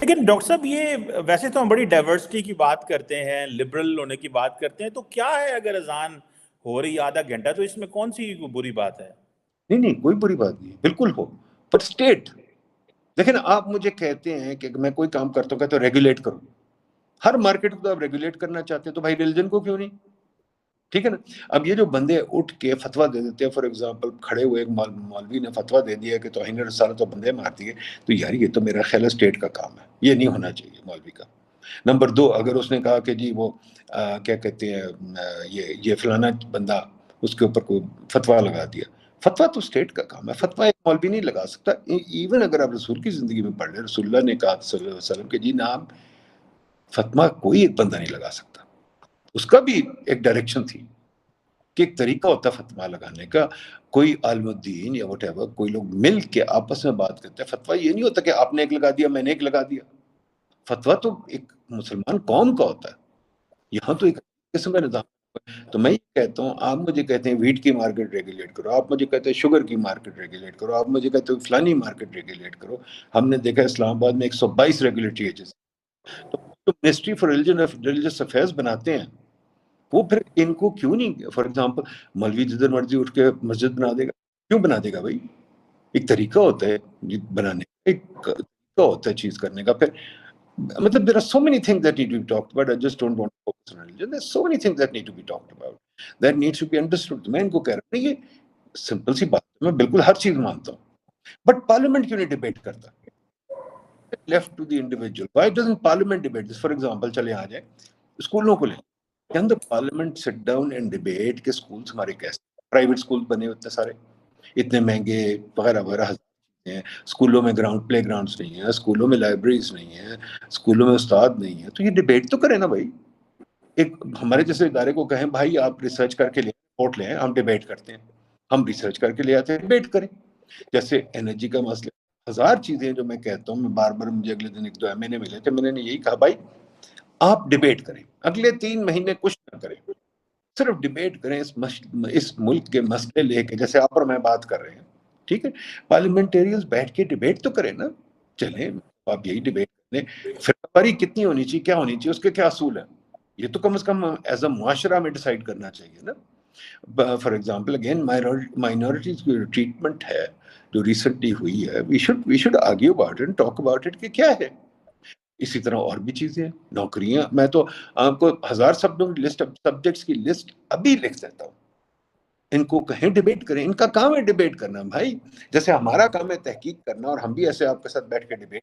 لیکن ڈاکٹر صاحب یہ ویسے تو ہم بڑی ڈائیورسٹی کی بات کرتے ہیں، لبرل ہونے کی بات کرتے ہیں، تو کیا ہے اگر اذان ہو رہی آدھا گھنٹہ تو اس میں کون سی بری بات ہے؟ نہیں کوئی بری بات نہیں، بالکل ہو، پر اسٹیٹ دیکھیں نا، آپ مجھے کہتے ہیں کہ میں کوئی کام کرتا ہوں کہتے ریگولیٹ کروں، ہر مارکیٹ کو تو آپ ریگولیٹ کرنا چاہتے ہیں، تو بھائی ریلیجن کو کیوں نہیں؟ ٹھیک ہے نا. اب یہ جو بندے اٹھ کے فتویٰ دے دیتے ہیں، فار ایگزامپل کھڑے ہوئے ایک مولوی نے فتویٰ دے دیا کہ توہین رسالت تو بندے مار دیے، تو یار یہ تو میرا خیال ہے اسٹیٹ کا کام ہے، یہ نہیں ہونا چاہیے مولوی کا. نمبر 2، اگر اس نے کہا کہ جی وہ کیا کہتے ہیں یہ فلانا بندہ اس کے اوپر کوئی فتویٰ لگا دیا، فتویٰ تو اسٹیٹ کا کام ہے، فتویٰ ایک مولوی نہیں لگا سکتا. ایون اگر آپ رسول کی زندگی میں پڑھ لیں، رسول اللہ نے کہا صلی اللہ علیہ وسلم کہ جی نام فتویٰ کوئی ایک بندہ نہیں لگا سکتا. اس کا بھی ایک ڈائریکشن تھی کہ ایک طریقہ ہوتا ہے فتویٰ لگانے کا. کوئی عالم الدین یا وٹ ایور کوئی لوگ مل کے آپس میں بات کرتے ہیں. فتویٰ یہ نہیں ہوتا کہ آپ نے ایک لگا دیا میں نے ایک لگا دیا. فتویٰ تو ایک مسلمان قوم کا ہوتا ہے. یہاں تو ایک قسم کا نظام. تو میں یہ کہتا ہوں، آپ مجھے کہتے ہیں ویٹ کی مارکیٹ ریگولیٹ کرو، آپ مجھے کہتے ہیں شوگر کی مارکیٹ ریگولیٹ کرو، آپ مجھے کہتے ہیں فلانی مارکیٹ ریگولیٹ کرو. ہم نے دیکھا اسلام آباد میں 122 ریگولیٹری ایجنسی. تو منسٹری فار ریلیجس افیئرز بناتے ہیں، وہ پھر ان کو کیوں نہیں، فار ایگزامپل مولوی جدھر مرضی اٹھ کے مسجد بنا دے گا، کیوں بنا دے گا بھائی؟ ایک طریقہ ہوتا ہے بنانے کا، ایک طریقہ ہوتا ہے چیز کرنے کا. پھر مطلب there are so many things that need to be talked about. I just don't want to focus on religion. There's so many things that need to be talked about, that needs to be understood. میں ان کو کہہ رہا ہوں یہ simple سی بات ہے، میں بالکل ہر چیز مانتا ہوں، بٹ پارلیمنٹ کیوں نہیں ڈیبیٹ کرتا؟ left to the individual. Why doesn't parliament debate this? For example, چلے آ جائیں اسکولوں کو لیں. Can the parliament sit down and debate کہ schools ہمارے کیسے، پرائیویٹ schools بنے اتنے سارے اتنے مہنگے وغیرہ وغیرہ ہیں، اسکولوں میں پلے گراؤنڈس نہیں ہیں، اسکولوں میں لائبریریز نہیں ہیں، اسکولوں میں استاد نہیں ہیں. تو یہ ڈیبیٹ تو کریں نا بھائی. ایک ہمارے جیسے ادارے کو کہیں بھائی آپ ریسرچ کر کے لیں، رپورٹ لیں، ہم ڈیبیٹ کرتے ہیں. ہم ریسرچ کر کے لے آتے ہیں، ڈیبیٹ کریں. جیسے انرجی کا مسئلہ، ہزار چیزیں جو میں کہتا ہوں، میں بار بار مجھے اگلے دن 1-2 ایم این اے ملے تھے، میں نے یہی کہا بھائی آپ ڈیبیٹ کریں، اگلے 3 مہینے کچھ نہ کریں، صرف ڈیبیٹ کریں اس ملک کے مسئلے لے کے، جیسے آپ اور میں بات کر رہے ہیں. ٹھیک ہے، پارلیمنٹیرینز بیٹھ کے ڈیبیٹ تو کریں نا. چلیں آپ یہی ڈیبیٹ کریں، فرقہ کتنی ہونی چاہیے، کیا ہونی چاہیے، اس کے کیا اصول ہیں، یہ تو کم از کم ایز اے معاشرہ میں ڈیسائیڈ کرنا چاہیے نا. فار ایگزامپل اگین مائنورٹیز کی ٹریٹمنٹ ہے جو ریسنٹلی ہوئی ہے، we should argue about it, talk about it کہ کیا ہے. اسی طرح اور بھی چیزیں ہیں، نوکریاں. میں تو آپ کو 1000 سبجیکٹس کی لسٹ ابھی لکھ دیتا ہوں. ان کو کہیں ڈیبیٹ کریں، ان کا کام ہے ڈیبیٹ کرنا بھائی. جیسے ہمارا کام ہے تحقیق کرنا، اور ہم بھی ایسے آپ کے ساتھ بیٹھ کے ڈیبیٹ.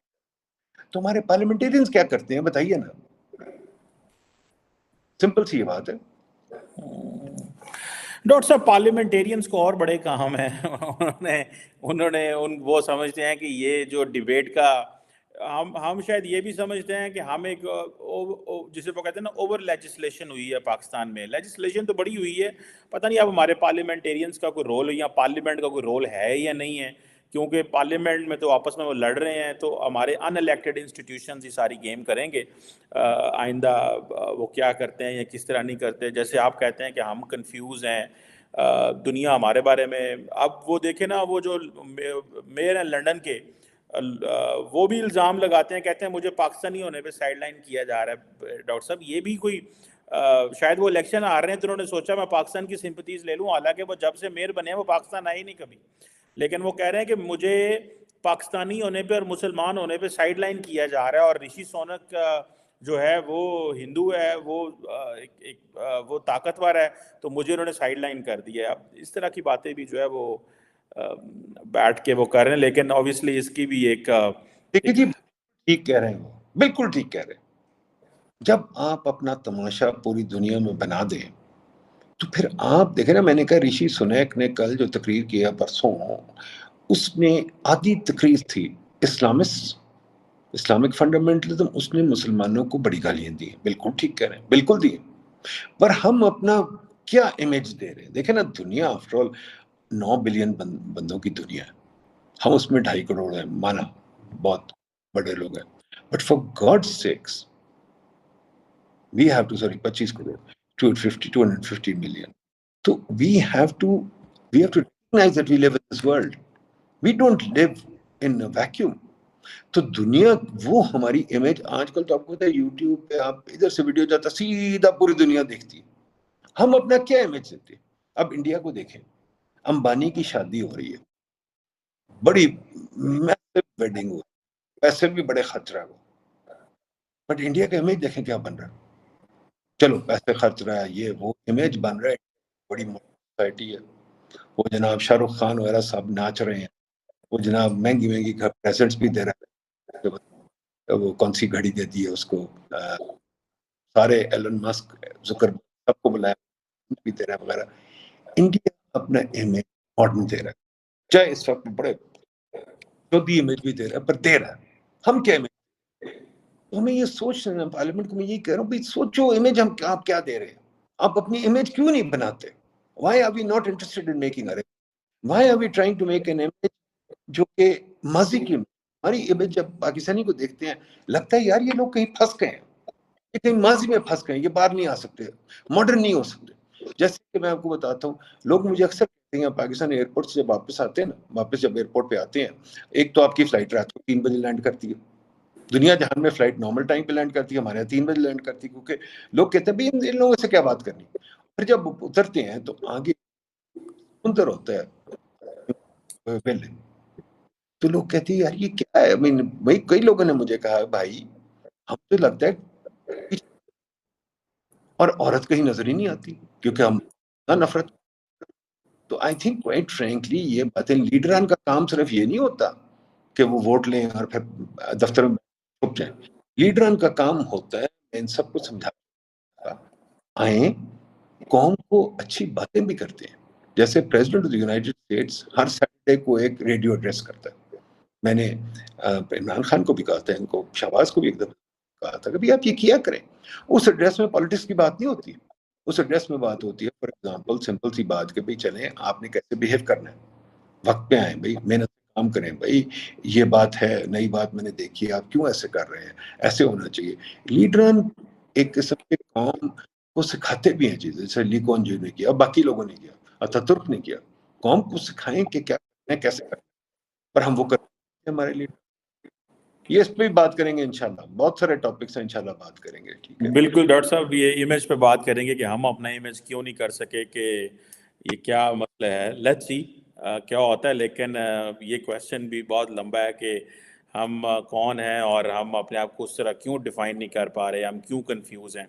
تو ہمارے پارلیمنٹیرینز کیا کرتے ہیں بتائیے نا. سمپل سی یہ بات ہے. ڈاکٹر صاحب پارلیمنٹیرینز کو اور بڑے کام ہیں. وہ سمجھتے ہیں کہ یہ جو ڈیبیٹ کا، ہم شاید یہ بھی سمجھتے ہیں کہ ہم ایک جسے وہ کہتے ہیں نا اوور لیجسلیشن ہوئی ہے پاکستان میں. لیجسلیشن تو بڑی ہوئی ہے، پتہ نہیں اب ہمارے پارلیمنٹیرینز کا کوئی رول یا پارلیمنٹ کا کوئی رول ہے یا نہیں ہے، کیونکہ پارلیمنٹ میں تو آپس میں وہ لڑ رہے ہیں. تو ہمارے ان الیکٹڈ انسٹیٹیوشنز یہ ساری گیم کریں گے آئندہ وہ کیا کرتے ہیں یا کس طرح نہیں کرتے. جیسے آپ کہتے ہیں کہ ہم کنفیوز ہیں، دنیا ہمارے بارے میں. اب وہ دیکھیں نا، وہ جو میئر ہیں لنڈن کے، وہ بھی الزام لگاتے ہیں، کہتے ہیں مجھے پاکستانی ہونے پہ سائڈ لائن کیا جا رہا ہے. ڈاکٹر صاحب یہ بھی کوئی شاید وہ الیکشن آ رہے ہیں تو انہوں نے سوچا میں پاکستان کی سمپتیز لے لوں، حالانکہ وہ جب سے میئر بنے ہیں وہ پاکستان آئے ہی نہیں کبھی. لیکن وہ کہہ رہے ہیں کہ مجھے پاکستانی ہونے پہ اور مسلمان ہونے پہ سائڈ لائن کیا جا رہا ہے، اور رشی سونک جو ہے وہ ہندو ہے، وہ طاقتور ہے، تو مجھے انہوں نے سائڈ لائن کر دی ہے. اب اس طرح کی باتیں بھی جو ہے وہ بیٹھ کے وہ کر رہے ہیں. لیکن اوبیسلی اس کی بھی ایک جی ٹھیک کہہ رہے ہیں، وہ بالکل ٹھیک کہہ رہے ہیں. جب آپ اپنا تماشا پوری دنیا میں بنا دیں تو پھر آپ دیکھیں نا. میں نے کہا رشی سنیک نے کل جو تقریر کیا پرسوں، اس میں آدھی تقریر تھی اسلامک فنڈامنٹلزم. اس نے مسلمانوں کو بڑی گالیاں دی. بالکل ٹھیک کہہ رہے ہیں، بالکل دی. پر ہم اپنا کیا امیج دے رہے ہیں؟ دیکھیں نا، دنیا آفٹر آل 9 بلین بندوں کی دنیا ہے، ہم اس میں 2.5 کروڑ ہیں، مانا بہت بڑے لوگ ہیں. But for God sakes we have to 25 crore 250 million. So we have to recognize that we live in this world. We don't live in a vacuum. تو دنیا وہ ہماری امیج آج کل تو آپ کو پتا ہے یوٹیوب پہ آپ ادھر سے ویڈیو جاتا سیدھا پوری دنیا دیکھتی ہے. ہم اپنا کیا امیج دیتے ہیں؟ اب انڈیا کو دیکھیں, امبانی کی شادی ہو رہی ہے, بڑی میسو ویڈنگ ہو, پیسے بھی بڑے خرچ رہا ہے, بٹ انڈیا کا امیج دیکھیں کیا بن رہا ہے. چلو پیسے خرچ رہا ہے, یہ وہ امیج بن رہا ہے, بڑی سوسائٹی ہے. وہ جناب شاہ رخ خان وغیرہ سب ناچ رہے ہیں, وہ جناب مہنگی مہنگی پریزنٹس بھی دے رہا ہے, وہ کون سی گھڑی دے دی ہے اس کو, سارے ایلن مسک زکر سب کو بلایا بھی دے رہا ہے وغیرہ. انڈیا اپنا امیج ماڈرن دے رہا ہے, چاہے اس وقت بڑے چودی امیج بھی دے رہا ہے, پر دے رہا ہے. ہم کیا امیج, ہمیں یہ سوچ رہے ہیں, پارلیمنٹ کو میں یہی کہہ رہا ہوں بھائی سوچو امیج ہم آپ کیا دے رہے ہیں. آپ اپنی امیج کیوں نہیں بناتے؟ Why are we not interested in making our image? Why are we trying to make an image جو کہ ماضی کی ہماری امیج جب پاکستانی کو دیکھتے ہیں لگتا ہے یار یہ لوگ کہیں پھنس گئے ہیں, یہ کہیں ماضی میں پھنس گئے ہیں, یہ باہر نہیں آ سکتے, ماڈرن نہیں ہو سکتے. جیسے کہ میں آپ کو بتاتا ہوں, لوگ مجھے اکثر کہتے ہیں پاکستان ایئرپورٹ سے جب واپس آتے ہیں نا, واپس جب ایئرپورٹ پہ آتے ہیں, ایک تو آپ کی فلائٹ رات کو 3 بجے لینڈ کرتی ہے, دنیا جہان میں فلائٹ نارمل ٹائم پہ لینڈ کرتی ہے, ہمارے یہاں 3 بجے لینڈ کرتی ہے, کیونکہ لوگ کہتے ہیں بھائی ان لوگوں سے کیا بات کرنی. پھر جب اترتے ہیں تو آگے سندر ہوتا ہے, تو لوگ کہتے ہیں یار یہ کیا ہے. بھائی کئی لوگوں نے مجھے کہا بھائی ہم تو لگتا ہے, اور عورت کہیں نظر ہی نہیں آتی کیونکہ ہم نفرت. تو آئی تھنک کوائٹ فرینکلی یہ باتیں, لیڈران کا کام صرف یہ نہیں ہوتا کہ وہ ووٹ لیں اور پھر دفتر میں چھپ جائیں. لیڈران کا کام ہوتا ہے ان سب کو سمجھا آئیں, قوم کو اچھی باتیں بھی کرتے ہیں. جیسے president of the United States Hare Saturday کو ایک ریڈیو ایڈریس کرتا ہے. میں نے عمران خان کو بھی کہا تھا, ان کو شہباز کو بھی ایک دفعہ کہا تھا کہ آپ یہ کیا کریں. اس ایڈریس میں پالیٹکس کی بات نہیں ہوتی, اس ایڈریس میں بات ہوتی ہے فار ایگزامپل سمپل سی بات کہ بھائی چلیں آپ نے کیسے بہیو کرنا ہے, وقت پہ آئیں بھائی, محنت کام کریں بھائی, یہ بات ہے نئی بات میں نے دیکھی ہے, آپ کیوں ایسے کر رہے ہیں, ایسے ہونا چاہیے. لیڈران ایک قسم کے قوم کو سکھاتے بھی ہیں چیزیں, جیسے لی کون جی نے کیا, باقی لوگوں نے کیا, اتاترک نے کیا, قوم کو سکھائیں کہ کیا کرنا ہے, کیسے کرنا ہے. پر ہم وہ کرتے ہیں ہمارے لیے. یہ اس پہ بھی بات کریں گے انشاءاللہ, بہت سارے ٹاپکس ہیں انشاءاللہ بات کریں گے. ٹھیک ہے, بالکل ڈاکٹر صاحب, یہ امیج پہ بات کریں گے کہ ہم اپنا امیج کیوں نہیں کر سکے, کہ یہ کیا مسئلہ ہے. لیٹس سی کیا ہوتا ہے. لیکن یہ کویشچن بھی بہت لمبا ہے کہ ہم کون ہیں اور ہم اپنے آپ کو اس طرح کیوں ڈیفائن نہیں کر پا رہے, ہم کیوں کنفیوز ہیں.